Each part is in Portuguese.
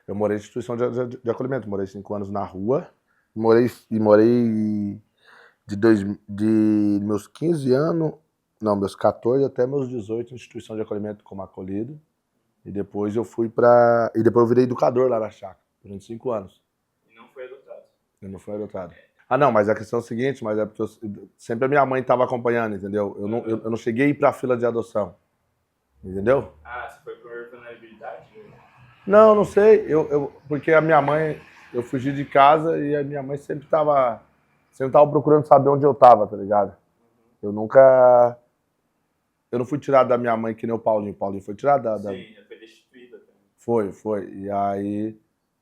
Eu morei em instituição de acolhimento, morei 5 anos na rua, morei de meus 15 anos, não, meus 14 até meus 18 em instituição de acolhimento como acolhido. E depois e depois eu virei educador lá na chácara, durante 5 anos. E não foi adotado? Eu não fui adotado. Ah, não, mas a questão é a seguinte, mas é porque sempre a minha mãe estava acompanhando, entendeu? Eu não cheguei a ir pra fila de adoção, entendeu? Ah, você foi por vulnerabilidade? Não, não sei, porque a minha mãe, eu fugi de casa e a minha mãe sempre tava procurando saber onde eu tava, tá ligado? Eu nunca, eu não fui tirado da minha mãe que nem o Paulinho foi tirado Sim, foi destituída também. Foi, e aí,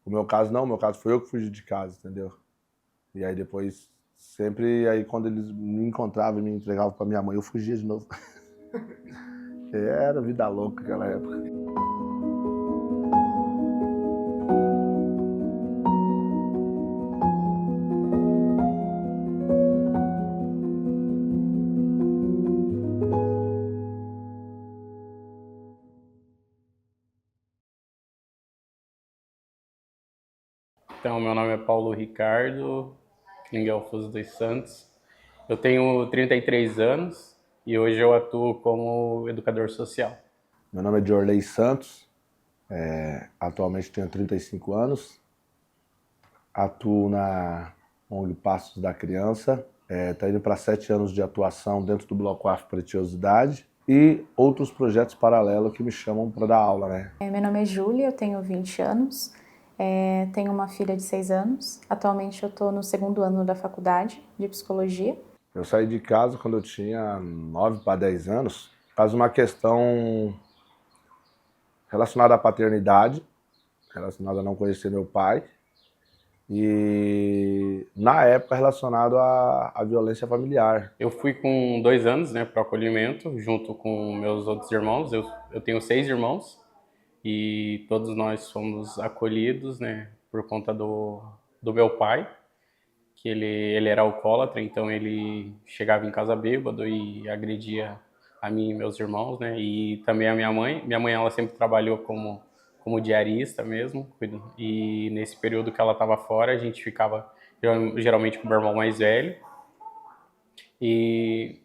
o meu caso não, o meu caso foi eu que fugi de casa, entendeu? E aí depois, sempre, aí quando eles me encontravam e me entregavam pra minha mãe, eu fugia de novo. Era vida louca aquela época. Então, meu nome é Paulo Ricardo Klingelfus dos Santos. Eu tenho 33 anos e hoje eu atuo como educador social. Meu nome é Diorley Santos, atualmente tenho 35 anos, atuo na ONG Passos da Criança, está indo para 7 anos de atuação dentro do Bloco Afro Preciosidade e outros projetos paralelos que me chamam para dar aula, né? Meu nome é Júlia, eu tenho 20 anos, tenho uma filha de 6 anos, atualmente eu estou no 2º ano da faculdade de Psicologia. Eu saí de casa quando eu tinha 9 para 10 anos, por causa de uma questão relacionada à paternidade, relacionada a não conhecer meu pai, e na época relacionado à violência familiar. Eu fui com 2 anos, né, para o acolhimento, junto com meus outros irmãos. Eu tenho 6 irmãos e todos nós fomos acolhidos, né, por conta do meu pai, que ele era alcoólatra, então ele chegava em casa bêbado e agredia a mim e meus irmãos, né, e também a minha mãe. Minha mãe, ela sempre trabalhou como diarista mesmo, e nesse período que ela estava fora, a gente ficava geralmente com o meu irmão mais velho, e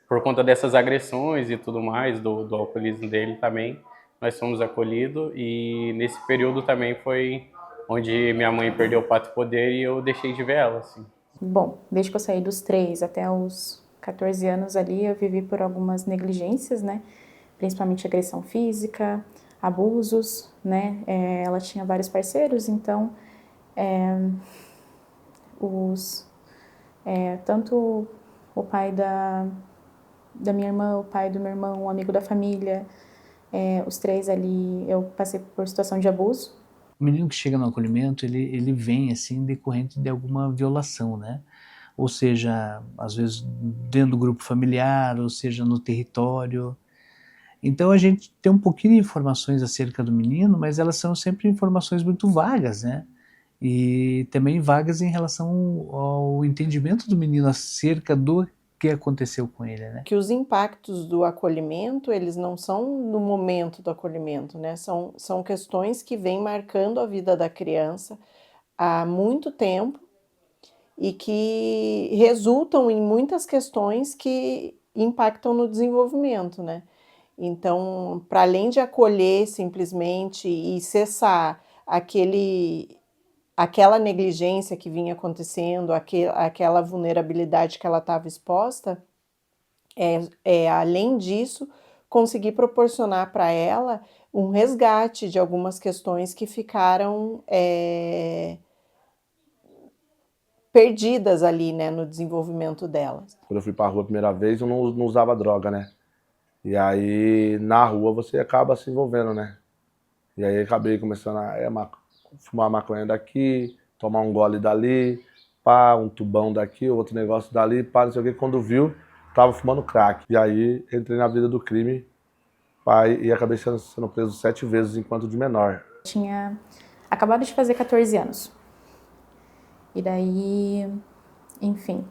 por conta dessas agressões e tudo mais, do alcoolismo dele também, nós fomos acolhidos, e nesse período também foi onde minha mãe perdeu o pato poder e eu deixei de ver ela, assim. Bom, desde que eu saí dos 3 até os 14 anos ali, eu vivi por algumas negligências, né? Principalmente agressão física, abusos, né? Ela tinha vários parceiros, então tanto o pai da minha irmã, o pai do meu irmão, um amigo da família, os 3 ali, eu passei por situação de abuso. O menino que chega no acolhimento, ele vem assim decorrente de alguma violação, né? Ou seja, às vezes dentro do grupo familiar, ou seja, no território. Então a gente tem um pouquinho de informações acerca do menino, mas elas são sempre informações muito vagas, né? E também vagas em relação ao entendimento do menino acerca do que aconteceu com ele, né? Que os impactos do acolhimento, eles não são no momento do acolhimento, né? São questões que vêm marcando a vida da criança há muito tempo e que resultam em muitas questões que impactam no desenvolvimento, né? Então, para além de acolher simplesmente e cessar aquela negligência que vinha acontecendo, aquela vulnerabilidade que ela estava exposta, além disso, conseguir proporcionar para ela um resgate de algumas questões que ficaram perdidas ali, né, no desenvolvimento delas. Quando eu fui pra rua a primeira vez, eu não usava droga, né? E aí, na rua, você acaba se envolvendo, né? E aí, acabei começando a fumar maconha daqui, tomar um gole dali, pá, um tubão daqui, outro negócio dali, pá, não sei o que. Quando viu, tava fumando crack. E aí, entrei na vida do crime, pá, e acabei sendo preso 7 vezes enquanto de menor. Tinha acabado de fazer 14 anos. E daí, enfim,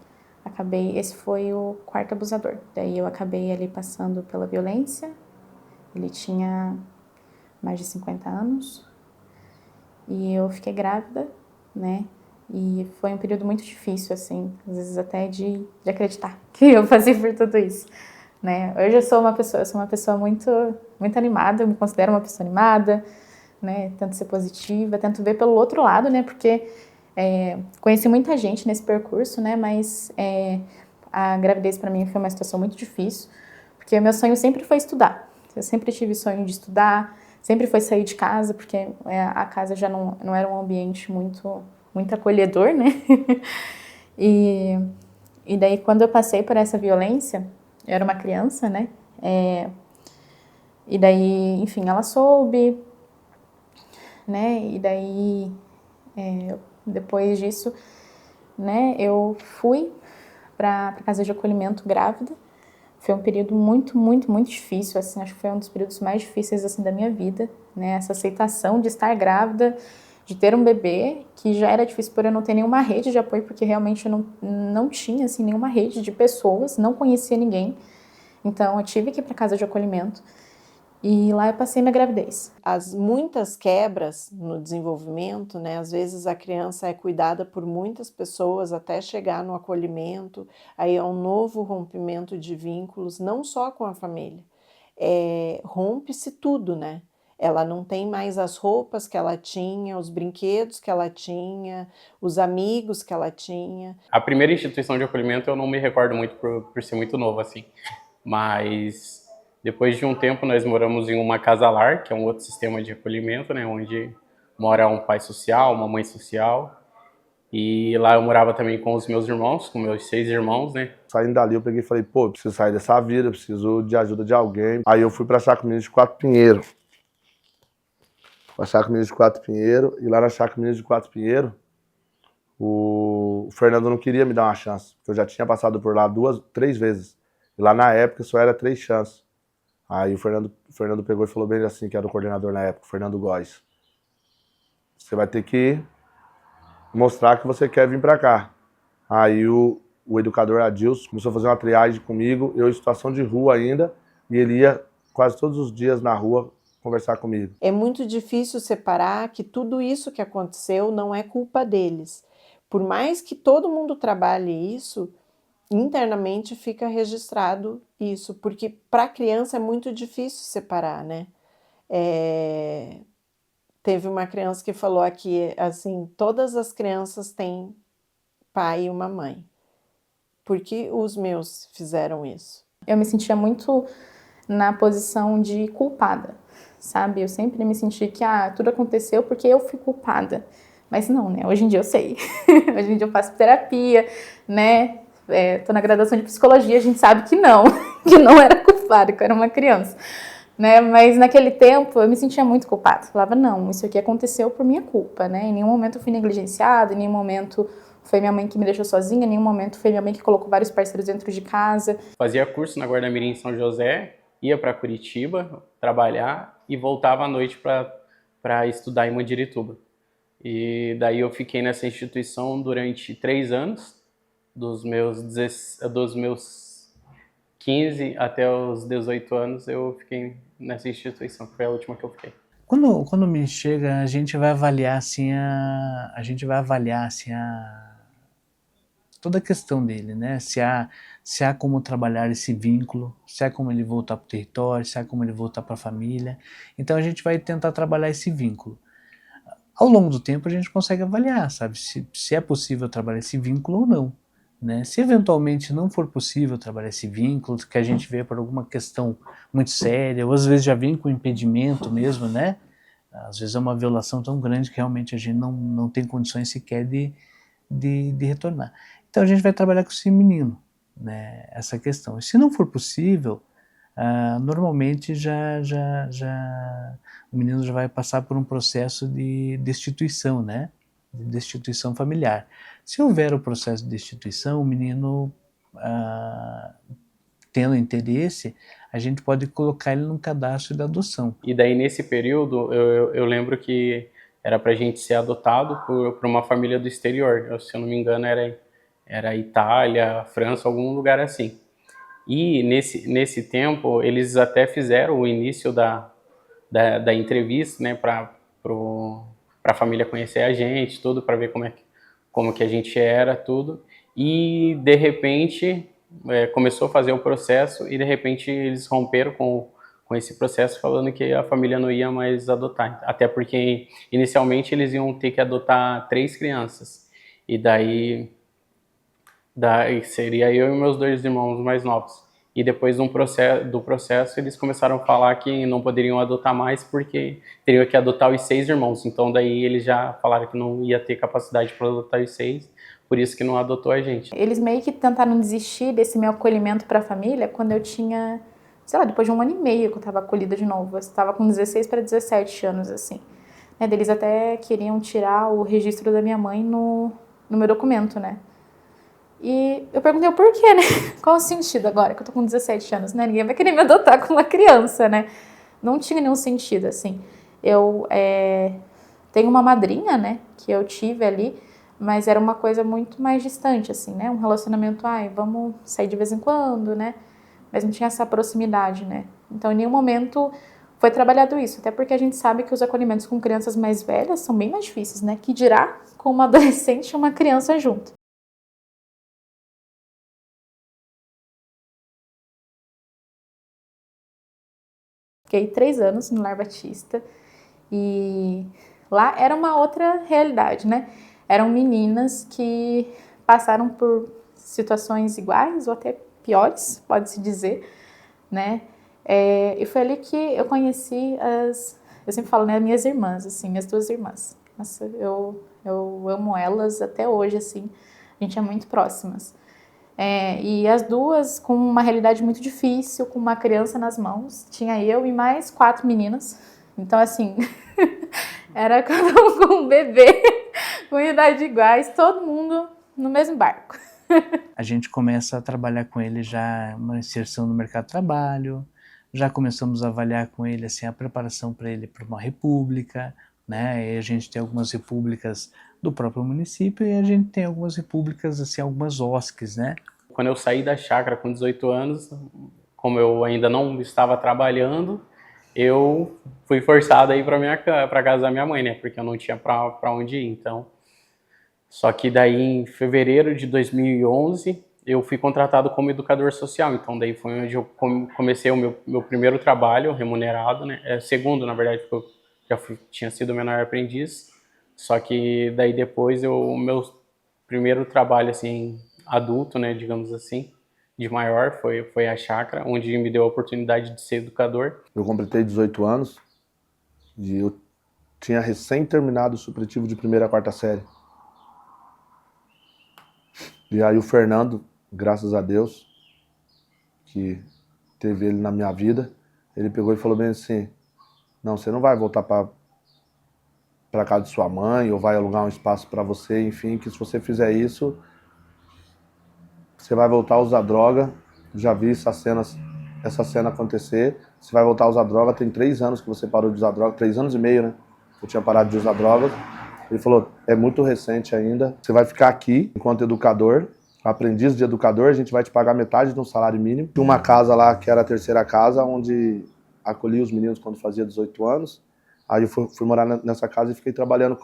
esse foi o 4º abusador. Daí eu acabei ali passando pela violência. Ele tinha mais de 50 anos. e eu fiquei grávida, né? E foi um período muito difícil, assim, às vezes até de acreditar que eu passei por tudo isso, né? Hoje eu sou uma pessoa muito, muito animada, eu me considero uma pessoa animada, né? Tento ser positiva, tento ver pelo outro lado, né? Porque conheci muita gente nesse percurso, né? Mas a gravidez para mim foi uma situação muito difícil, porque o meu sonho sempre foi estudar. Eu sempre tive sonho de estudar, sempre foi sair de casa, porque a casa já não era um ambiente muito acolhedor, né? E daí, quando eu passei por essa violência, eu era uma criança, né? E daí, enfim, ela soube, né? E daí, depois disso, né? Eu fui para casa de acolhimento grávida. Foi um período muito, muito, muito difícil, assim, acho que foi um dos períodos mais difíceis, assim, da minha vida, né? Essa aceitação de estar grávida, de ter um bebê, que já era difícil por eu não ter nenhuma rede de apoio, porque realmente eu não tinha, assim, nenhuma rede de pessoas, não conhecia ninguém. Então, eu tive que ir para casa de acolhimento e lá eu passei minha gravidez. As muitas quebras no desenvolvimento, né? Às vezes a criança é cuidada por muitas pessoas até chegar no acolhimento, aí é um novo rompimento de vínculos, não só com a família. Rompe-se tudo, né? Ela não tem mais as roupas que ela tinha, os brinquedos que ela tinha, os amigos que ela tinha. A primeira instituição de acolhimento eu não me recordo muito por ser muito novo, assim. Mas depois de um tempo nós moramos em uma casa-lar, que é um outro sistema de acolhimento, né? Onde mora um pai social, uma mãe social. E lá eu morava também com os meus irmãos, com meus 6 irmãos, né? Saindo dali, eu peguei e falei, pô, eu preciso sair dessa vida, eu preciso de ajuda de alguém. Aí eu fui pra Chácara Minas de Quatro Pinheiros. Pra Chácara Minas de Quatro Pinheiros, e lá na Chácara Minas de Quatro Pinheiros, o Fernando não queria me dar uma chance, porque eu já tinha passado por lá 2, 3 vezes. E lá na época só era 3 chances. Aí o Fernando pegou e falou bem assim, que era o coordenador na época, o Fernando Góes. Você vai ter que mostrar que você quer vir pra cá. Aí o educador Adilson começou a fazer uma triagem comigo, eu em situação de rua ainda, e ele ia quase todos os dias na rua conversar comigo. É muito difícil separar que tudo isso que aconteceu não é culpa deles. Por mais que todo mundo trabalhe isso, internamente fica registrado isso, porque para a criança é muito difícil separar, né? Teve uma criança que falou aqui, assim, todas as crianças têm pai e uma mãe. Por que os meus fizeram isso? Eu me sentia muito na posição de culpada, sabe? Eu sempre me senti que tudo aconteceu porque eu fui culpada. Mas não, né? Hoje em dia eu sei. Hoje em dia eu faço terapia, né? Tô na graduação de psicologia, a gente sabe que não era culpada, que eu era uma criança, né? Mas naquele tempo eu me sentia muito culpada. Falava, não, isso aqui aconteceu por minha culpa, né? Em nenhum momento eu fui negligenciada, em nenhum momento foi minha mãe que me deixou sozinha, em nenhum momento foi minha mãe que colocou vários parceiros dentro de casa. Fazia curso na Guarda-Mirim em São José, ia para Curitiba trabalhar e voltava à noite para estudar em Mandirituba. E daí eu fiquei nessa instituição durante 3 anos, dos meus 15 até os 18 anos eu fiquei nessa instituição, que foi a última que eu fiquei. Quando o menino chega, a gente vai avaliar assim toda a questão dele, né? Se há como trabalhar esse vínculo, se há como ele voltar para o território, se há como ele voltar para a família. Então a gente vai tentar trabalhar esse vínculo. Ao longo do tempo a gente consegue avaliar, sabe? Se é possível trabalhar esse vínculo ou não, né? Se eventualmente não for possível trabalhar esse vínculo, que a gente vê por alguma questão muito séria, ou às vezes já vem com impedimento mesmo, né? Às vezes é uma violação tão grande que realmente a gente não tem condições sequer de retornar. Então a gente vai trabalhar com esse menino, né? Essa questão. E se não for possível, normalmente o menino já vai passar por um processo de destituição, né? De destituição familiar. Se houver o processo de destituição, o menino tendo interesse, a gente pode colocar ele num cadastro de adoção. E daí nesse período eu lembro que era pra gente ser adotado por uma família do exterior. Se eu não me engano era Itália, França, algum lugar assim. E nesse tempo eles até fizeram o início da entrevista, né, para para a família conhecer a gente, tudo, para ver como que a gente era, tudo. E de repente começou a fazer o processo e de repente eles romperam com esse processo, falando que a família não ia mais adotar. Até porque inicialmente eles iam ter que adotar 3 crianças. E daí seria eu e meus 2 irmãos mais novos. E depois do processo eles começaram a falar que não poderiam adotar mais porque teriam que adotar os 6 irmãos. Então daí eles já falaram que não ia ter capacidade para adotar os 6, por isso que não adotou a gente. Eles meio que tentaram desistir desse meu acolhimento para a família quando eu tinha, sei lá, depois de 1 ano e meio que eu estava acolhida de novo. Eu estava com 16 para 17 anos, assim. Eles até queriam tirar o registro da minha mãe no meu documento, né? E eu perguntei o porquê, né? Qual o sentido agora que eu tô com 17 anos, né? Ninguém vai querer me adotar como uma criança, né? Não tinha nenhum sentido, assim. Eu tenho uma madrinha, né? Que eu tive ali, mas era uma coisa muito mais distante, assim, né? Um relacionamento, vamos sair de vez em quando, né? Mas não tinha essa proximidade, né? Então, em nenhum momento foi trabalhado isso. Até porque a gente sabe que os acolhimentos com crianças mais velhas são bem mais difíceis, né? Que dirá com uma adolescente e uma criança junto. Fiquei 3 anos no Lar Batista e lá era uma outra realidade, né? Eram meninas que passaram por situações iguais ou até piores, pode-se dizer, né? E foi ali que eu conheci eu sempre falo, né, minhas irmãs, assim, minhas 2 irmãs. Nossa, eu amo elas até hoje, assim, a gente é muito próximas. E as duas com uma realidade muito difícil, com uma criança nas mãos. Tinha eu e mais 4 meninas. Então, assim, era cada um com um bebê, com idade iguais, todo mundo no mesmo barco. A gente começa a trabalhar com ele já uma inserção no mercado de trabalho, já começamos a avaliar com ele assim, a preparação para ele para uma república, né? E a gente tem algumas repúblicas do próprio município e a gente tem algumas repúblicas, assim, algumas OSCs, né? Quando eu saí da chácara com 18 anos, como eu ainda não estava trabalhando, eu fui forçado a ir para casa da minha mãe, né? Porque eu não tinha para onde ir, então. Só que daí em fevereiro de 2011 eu fui contratado como educador social, então daí foi onde eu comecei o meu primeiro trabalho remunerado, né? Segundo, na verdade, porque eu já tinha sido menor aprendiz. Só que daí depois o meu primeiro trabalho assim adulto, né, digamos assim, de maior foi a chácara, onde me deu a oportunidade de ser educador. Eu completei 18 anos e eu tinha recém terminado o supletivo de 1ª a 4ª série. E aí o Fernando, graças a Deus, que teve ele na minha vida, ele pegou e falou bem assim, não, você não vai voltar para casa de sua mãe ou vai alugar um espaço para você, enfim, que se você fizer isso, você vai voltar a usar droga. Já vi essa cena acontecer. Você vai voltar a usar droga, tem 3 anos que você parou de usar droga, 3 anos e meio, né? Eu tinha parado de usar drogas. Ele falou, é muito recente ainda, você vai ficar aqui enquanto educador, aprendiz de educador, a gente vai te pagar metade de um salário mínimo. Tinha uma casa lá, que era a 3ª casa, onde acolhi os meninos quando fazia 18 anos. Aí eu fui morar nessa casa e fiquei trabalhando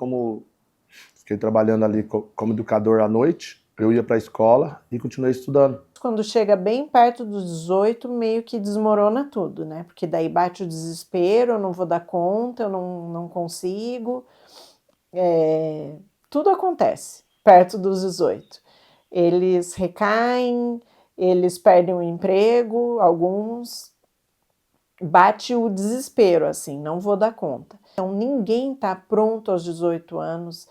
ali como educador à noite. Eu ia para a escola e continuei estudando. Quando chega bem perto dos 18, meio que desmorona tudo, né? Porque daí bate o desespero, eu não vou dar conta, eu não consigo. Tudo acontece perto dos 18. Eles recaem, eles perdem o emprego, alguns. Bate o desespero, assim, não vou dar conta. Então, ninguém está pronto aos 18 anos,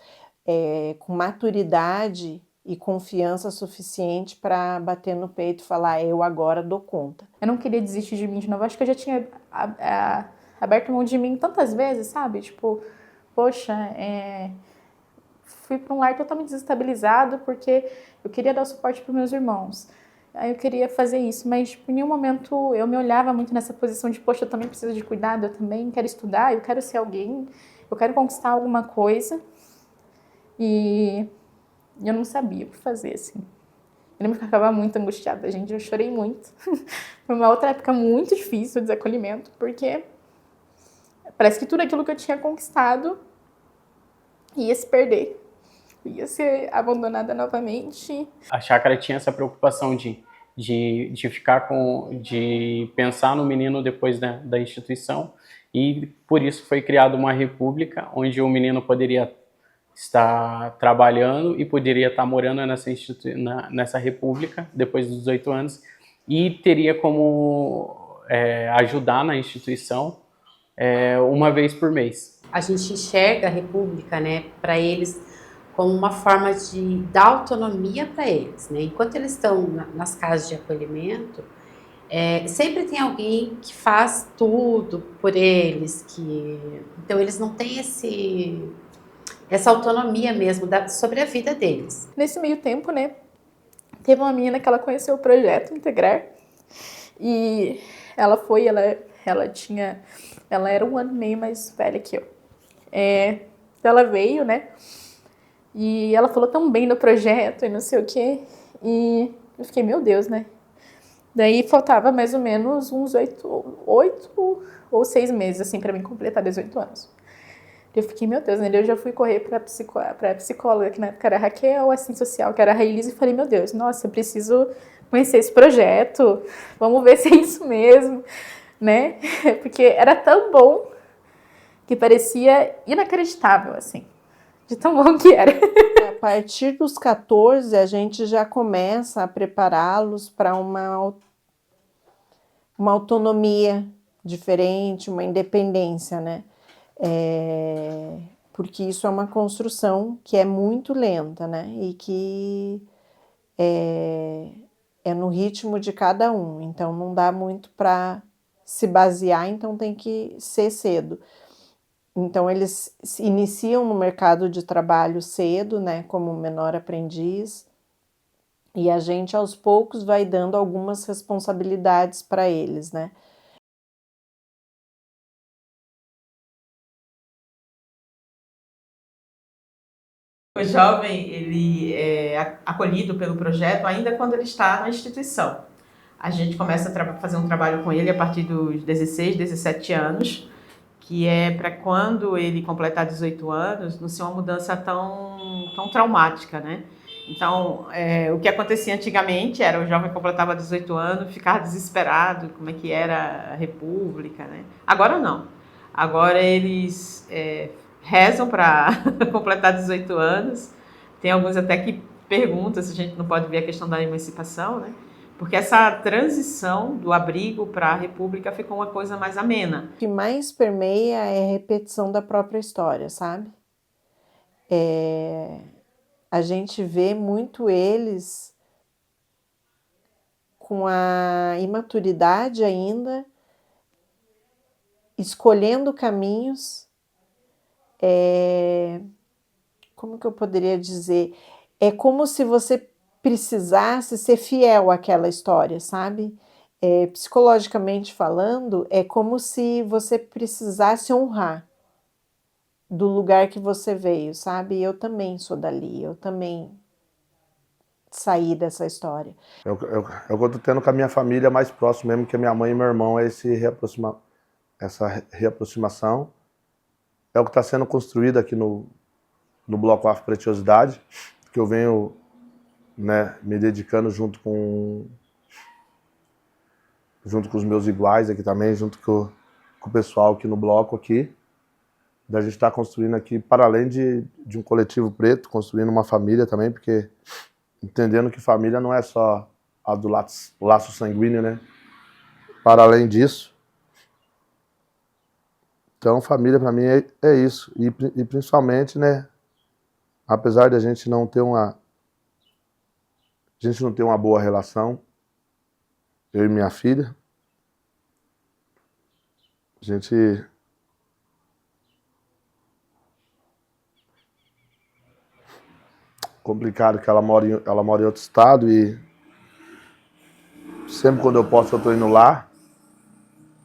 com maturidade e confiança suficiente para bater no peito e falar, eu agora dou conta. Eu não queria desistir de mim de novo. Acho que eu já tinha aberto mão de mim tantas vezes, sabe? Tipo, poxa, fui para um lar totalmente desestabilizado porque eu queria dar suporte para meus irmãos. Aí eu queria fazer isso, mas tipo, em nenhum momento eu me olhava muito nessa posição de, poxa, eu também preciso de cuidado, eu também quero estudar, eu quero ser alguém, eu quero conquistar alguma coisa. E eu não sabia o que fazer, assim. Eu lembro que eu ficava muito angustiada, gente, eu chorei muito. Foi uma outra época muito difícil de desacolhimento, porque parece que tudo aquilo que eu tinha conquistado ia se perder, ia ser abandonada novamente. A chácara tinha essa preocupação de ficar de pensar no menino depois da instituição, e por isso foi criada uma república onde o menino poderia estar trabalhando e poderia estar morando nessa república depois dos 18 anos, e teria como ajudar na instituição uma vez por mês. A gente enxerga a república, né, para eles como uma forma de dar autonomia para eles, né? Enquanto eles estão nas casas de acolhimento, sempre tem alguém que faz tudo por eles, então eles não têm essa autonomia mesmo sobre a vida deles. Nesse meio tempo, né, teve uma menina que ela conheceu o projeto Integrar, e ela era 1 ano e meio mais velha que eu. Ela veio, né, e ela falou tão bem no projeto e não sei o quê, e eu fiquei, meu Deus, né. Daí faltava mais ou menos uns 8 ou 6 meses, assim, pra mim completar 18 anos. Eu fiquei, meu Deus, né? Eu já fui correr pra psicóloga, que na época era a Raquel, assistente social, que era a Raílis, e falei, meu Deus, nossa, eu preciso conhecer esse projeto, vamos ver se é isso mesmo, né? Porque era tão bom que parecia inacreditável, assim, de tão bom que era. A partir dos 14, a gente já começa a prepará-los para uma autonomia diferente, uma independência, né? Porque isso é uma construção que é muito lenta, né? E que é no ritmo de cada um, então não dá muito para se basear, então tem que ser cedo. Então eles se iniciam no mercado de trabalho cedo, né, como menor aprendiz, e a gente aos poucos vai dando algumas responsabilidades para eles, né? O jovem, ele é acolhido pelo projeto ainda quando ele está na instituição. A gente começa a fazer um trabalho com ele a partir dos 16, 17 anos, que é para quando ele completar 18 anos, não ser uma mudança tão traumática, né? Então, o que acontecia antigamente era o jovem completava 18 anos, ficava desesperado, como é que era a república, né? Agora não. Agora eles rezam para completar 18 anos. Tem alguns até que perguntam se a gente não pode ver a questão da emancipação, né? Porque essa transição do abrigo para a república ficou uma coisa mais amena. O que mais permeia é a repetição da própria história, sabe? A gente vê muito eles com a imaturidade ainda, escolhendo caminhos, como que eu poderia dizer? É como se você precisasse ser fiel àquela história, sabe? Psicologicamente falando, é como se você precisasse honrar do lugar que você veio, sabe? Eu também sou dali, eu também saí dessa história. Eu tô tendo com a minha família mais próximo mesmo, que a minha mãe e meu irmão, essa reaproximação. É o que está sendo construído aqui no Bloco Afro Preciosidade, que eu venho, né, me dedicando junto com os meus iguais aqui também, junto com o pessoal aqui no bloco aqui. Da gente estar construindo aqui, para além de um coletivo preto, construindo uma família também, porque entendendo que família não é só a do laço sanguíneo, né? Para além disso. Então, família para mim é isso. E principalmente, né? Apesar de a gente não ter uma boa relação, eu e minha filha, a gente complicado que ela mora em outro estado e sempre quando eu posso eu tô indo lá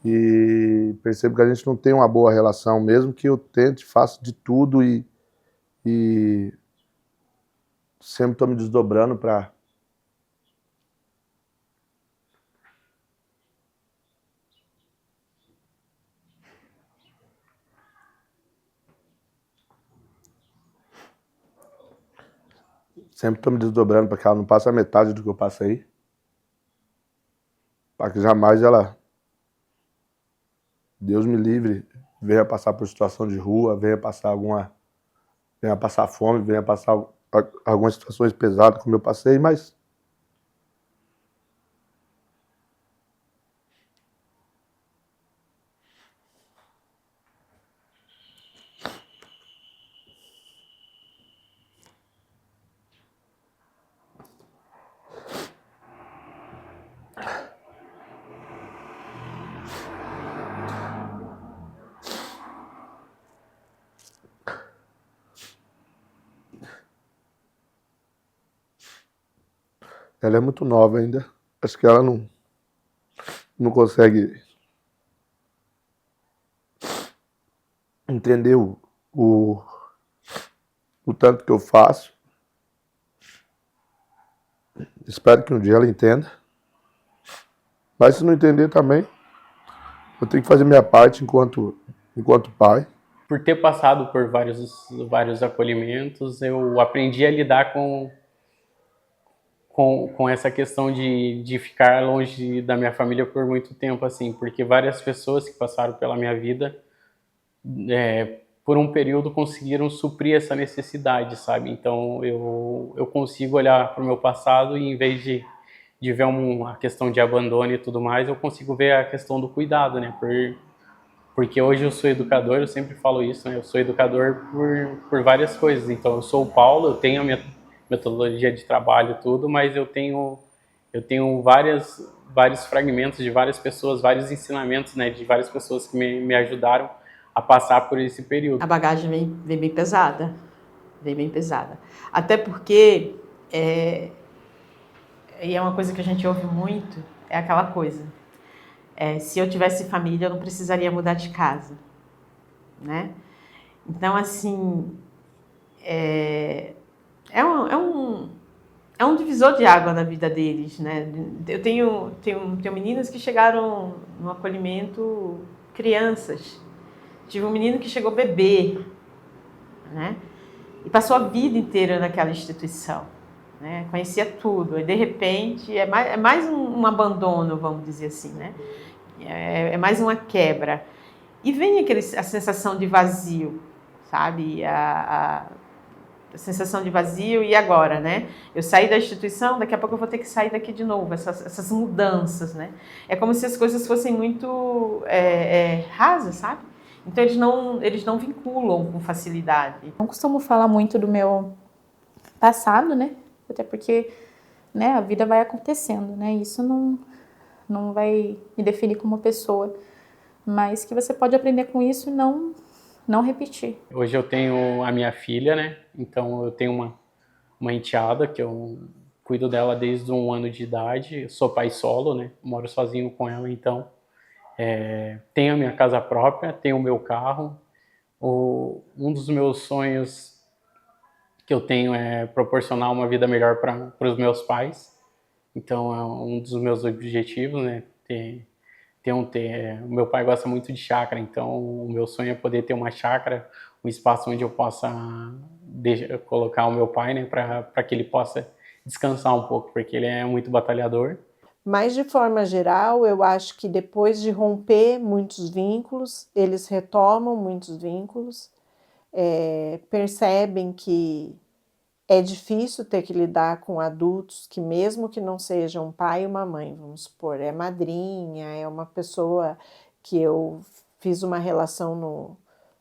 e percebo que a gente não tem uma boa relação, mesmo que eu tente, faço de tudo e sempre tô me desdobrando para Sempre estou me desdobrando para que ela não passe a metade do que eu passei. Para que jamais ela, Deus me livre, venha passar por situação de rua, venha passar fome, venha passar algumas situações pesadas como eu passei, mas ela é muito nova ainda. Acho que ela não consegue entender o tanto que eu faço. Espero que um dia ela entenda. Mas se não entender também, eu tenho que fazer minha parte enquanto pai. Por ter passado por vários acolhimentos, eu aprendi a lidar com essa questão de ficar longe da minha família por muito tempo, assim, porque várias pessoas que passaram pela minha vida, por um período, conseguiram suprir essa necessidade, sabe? Então, eu consigo olhar para o meu passado e, em vez de ver a questão de abandono e tudo mais, eu consigo ver a questão do cuidado, né? Porque hoje eu sou educador, eu sempre falo isso, né? Eu sou educador por várias coisas. Então, eu sou o Paulo, eu tenho a minha metodologia de trabalho e tudo, mas eu tenho vários fragmentos de várias pessoas, vários ensinamentos, né? De várias pessoas que me ajudaram a passar por esse período. A bagagem vem bem pesada, vem bem pesada. Até porque, e é uma coisa que a gente ouve muito, é aquela coisa, se eu tivesse família, eu não precisaria mudar de casa, né? Então, assim, é um divisor de água na vida deles, né? Eu tenho meninas que chegaram no acolhimento crianças. Tive um menino que chegou bebê, né? E passou a vida inteira naquela instituição, né? Conhecia tudo. E, de repente, é mais um abandono, vamos dizer assim, né? É mais uma quebra. E vem a sensação de vazio, sabe? A sensação de vazio, e agora, né? Eu saí da instituição, daqui a pouco eu vou ter que sair daqui de novo, essas mudanças, né? É como se as coisas fossem muito rasas, sabe? Então eles não vinculam com facilidade. Não costumo falar muito do meu passado, né? Até porque, né, a vida vai acontecendo, né? Isso não vai me definir como pessoa, mas que você pode aprender com isso e não repetir. Hoje eu tenho a minha filha, né? Então eu tenho uma enteada que eu cuido dela desde 1 ano de idade. Eu sou pai solo, né? Moro sozinho com ela, então tenho a minha casa própria, tenho o meu carro. Um dos meus sonhos que eu tenho é proporcionar uma vida melhor para os meus pais. Então é um dos meus objetivos, né? O meu pai gosta muito de chácara, então o meu sonho é poder ter uma chácara, um espaço onde eu possa colocar o meu pai, né, para que ele possa descansar um pouco, porque ele é muito batalhador. Mas, de forma geral, eu acho que depois de romper muitos vínculos, eles retomam muitos vínculos, percebem que é difícil ter que lidar com adultos que, mesmo que não sejam um pai e uma mãe, vamos supor, é madrinha, é uma pessoa que eu fiz uma relação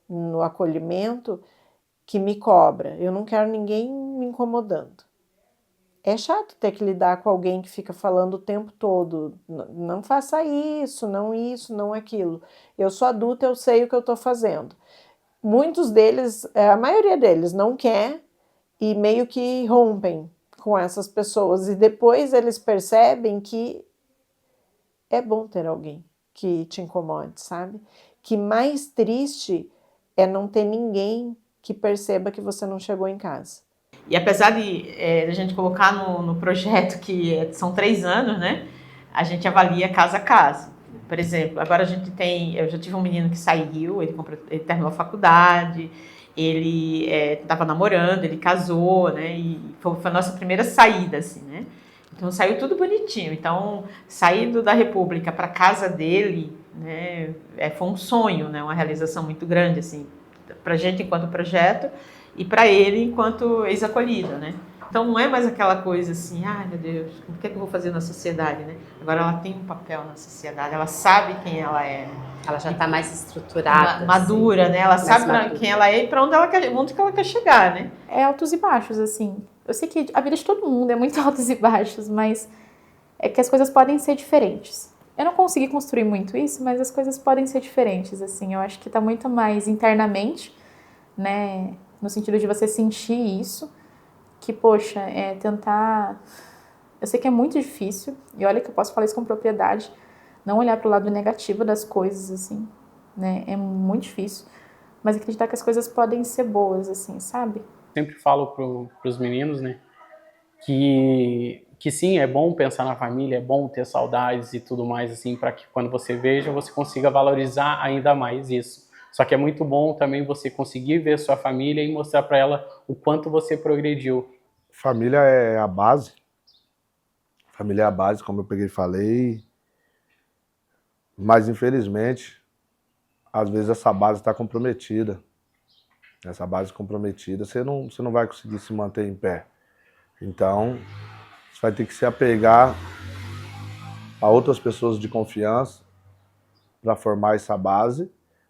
no acolhimento que me cobra. Eu não quero ninguém me incomodando. É chato ter que lidar com alguém que fica falando o tempo todo, não faça isso, não aquilo. Eu sou adulta, eu sei o que eu estou fazendo. Muitos deles, a maioria deles não quer e meio que rompem com essas pessoas. E depois eles percebem que é bom ter alguém que te incomode, sabe? Que mais triste é não ter ninguém que perceba que você não chegou em casa. E apesar de a gente colocar no projeto que são 3 anos, né? A gente avalia casa a casa. Por exemplo, agora eu já tive um menino que saiu, ele terminou a faculdade, ele estava namorando, ele casou, né? E foi a nossa primeira saída, assim, né? Então saiu tudo bonitinho. Então, saindo da República para casa dele, né? Foi um sonho, né? Uma realização muito grande, assim, para a gente enquanto projeto e para ele enquanto ex-acolhido, né? Então não é mais aquela coisa assim, ai meu Deus, o que é que eu vou fazer na sociedade, né? Agora ela tem um papel na sociedade, ela sabe quem ela é. Ela já está mais estruturada. Madura, assim, né? Ela sabe madura. quem ela é e para onde que ela quer chegar, né? É altos e baixos, assim. Eu sei que a vida de todo mundo é muito altos e baixos, mas é que as coisas podem ser diferentes. Eu não consegui construir muito isso, mas as coisas podem ser diferentes, assim. Eu acho que está muito mais internamente, né? No sentido de você sentir isso, que, poxa, tentar... Eu sei que é muito difícil, e olha que eu posso falar isso com propriedade, não olhar para o lado negativo das coisas, assim, né? É muito difícil, mas acreditar que as coisas podem ser boas, assim, sabe? Sempre falo pros meninos, né, que sim, é bom pensar na família, é bom ter saudades e tudo mais, assim, para que quando você veja, você consiga valorizar ainda mais isso. Só que é muito bom também você conseguir ver sua família e mostrar para ela o quanto você progrediu. Família é a base. Família é a base, como eu peguei e falei. Mas, infelizmente, às vezes essa base está comprometida. Essa base comprometida, você não vai conseguir se manter em pé. Então, você vai ter que se apegar a outras pessoas de confiança para formar essa base.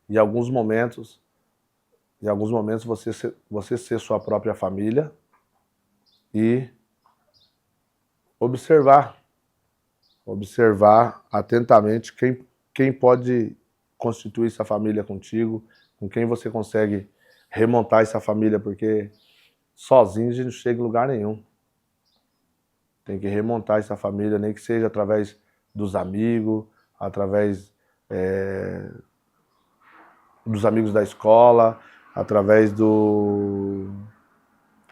E em alguns momentos você ser sua própria família e observar atentamente quem pode constituir essa família contigo, com quem você consegue remontar essa família, porque sozinho a gente não chega em lugar nenhum. Tem que remontar essa família, nem que seja através dos amigos, através dos amigos da escola, através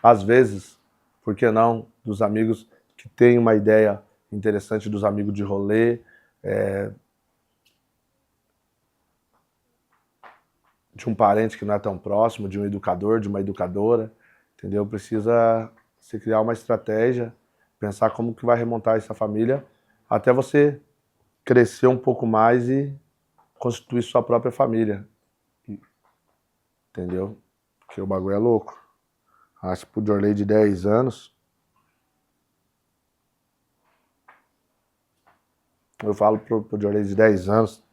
às vezes, por que não, dos amigos que têm uma ideia interessante, dos amigos de rolê, de um parente que não é tão próximo, de um educador, de uma educadora, entendeu? Precisa se criar uma estratégia, pensar como que vai remontar essa família, até você crescer um pouco mais e constituir sua própria família. Entendeu? Porque o bagulho é louco. Acho que pro Jorley de 10 anos, eu falo pro Jorley de 10 anos,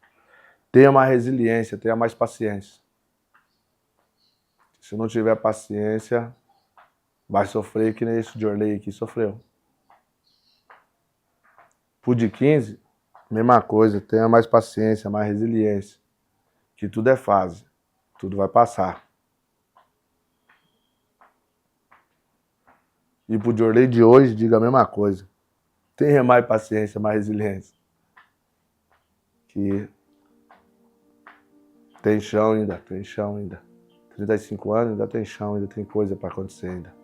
tenha mais resiliência, tenha mais paciência. Se não tiver paciência, vai sofrer que nem esse Jorley aqui sofreu. Pro de 15, mesma coisa, tenha mais paciência, mais resiliência. Que tudo é fase, tudo vai passar. E pro Jorley de hoje, diga a mesma coisa. Tenha mais paciência, mais resiliência. Que tem chão ainda, tem chão ainda. 35 anos, ainda tem chão, ainda tem coisa para acontecer ainda.